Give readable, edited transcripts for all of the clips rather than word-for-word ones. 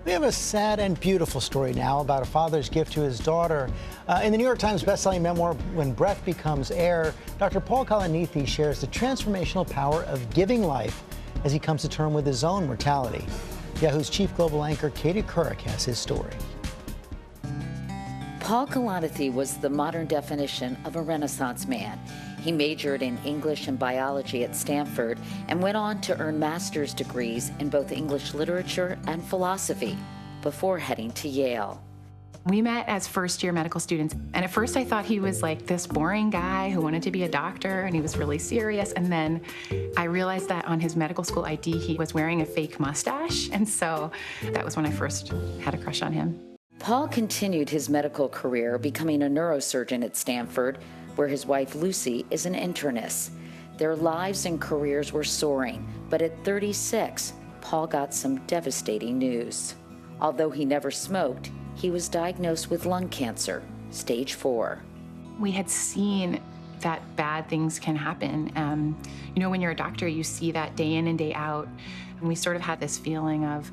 We have a sad and beautiful story now about a father's gift to his daughter. In the New York Times bestselling memoir, When Breath Becomes Air, Dr. Paul Kalanithi shares the transformational power of giving life as he comes to terms with his own mortality. Yahoo's chief global anchor, Couric, has his story. Paul Kalanithi was the modern definition of a Renaissance man. He majored in English and biology at Stanford and went on to earn master's degrees in both English literature and philosophy before heading to Yale. We met as first-year medical students, and at first I thought he was like this boring guy who wanted to be a doctor, and he was really serious, and then I realized that on his medical school ID he was wearing a fake mustache, and so that was when I first had a crush on him. Paul continued his medical career, becoming a neurosurgeon at Stanford, where his wife Lucy is an internist. Their lives and careers were soaring, but at 36, Paul got some devastating news. Although he never smoked, he was diagnosed with lung cancer, stage 4. We had seen that bad things can happen. When you're a doctor, you see that day in and day out, and we sort of had this feeling of,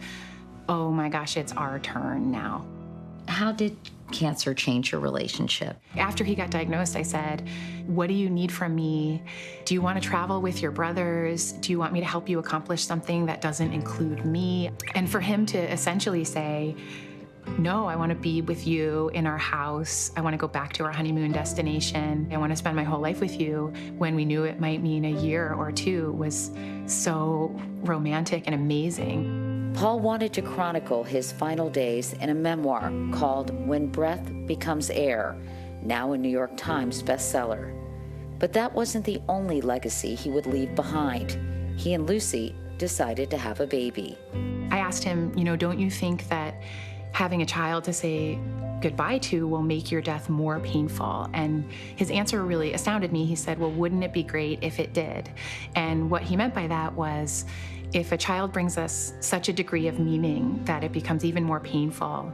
oh my gosh, it's our turn now. How did cancer change your relationship? After he got diagnosed, I said, what do you need from me? Do you want to travel with your brothers? Do you want me to help you accomplish something that doesn't include me? And for him to essentially say, no, I want to be with you in our house. I want to go back to our honeymoon destination. I want to spend my whole life with you, when we knew it might mean a year or two, was so romantic and amazing. Paul wanted to chronicle his final days in a memoir called When Breath Becomes Air, now a New York Times bestseller. But that wasn't the only legacy he would leave behind. He and Lucy decided to have a baby. I asked him, don't you think that having a child to say goodbye to will make your death more painful? And his answer really astounded me. He said, well, wouldn't it be great if it did? And what he meant by that was, if a child brings us such a degree of meaning that it becomes even more painful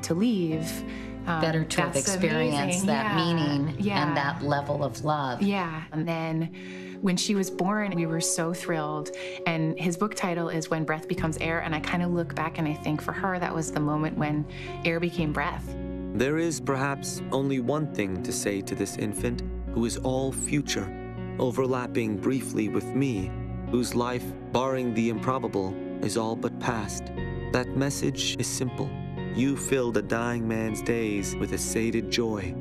to leave, better to have experienced that meaning and that level of love. Yeah. And then when she was born, we were so thrilled. And his book title is When Breath Becomes Air. And I kind of look back and I think for her, that was the moment when air became breath. There is perhaps only one thing to say to this infant who is all future, overlapping briefly with me, whose life, barring the improbable, is all but past. That message is simple. You filled a dying man's days with a sated joy,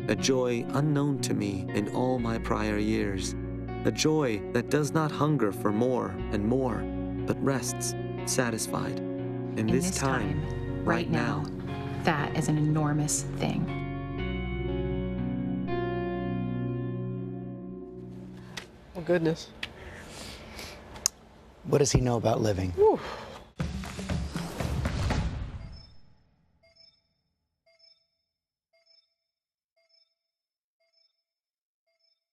a joy unknown to me in all my prior years, a joy that does not hunger for more and more, but rests satisfied in this time, right now. That is an enormous thing. Oh, goodness. What does he know about living? Whew.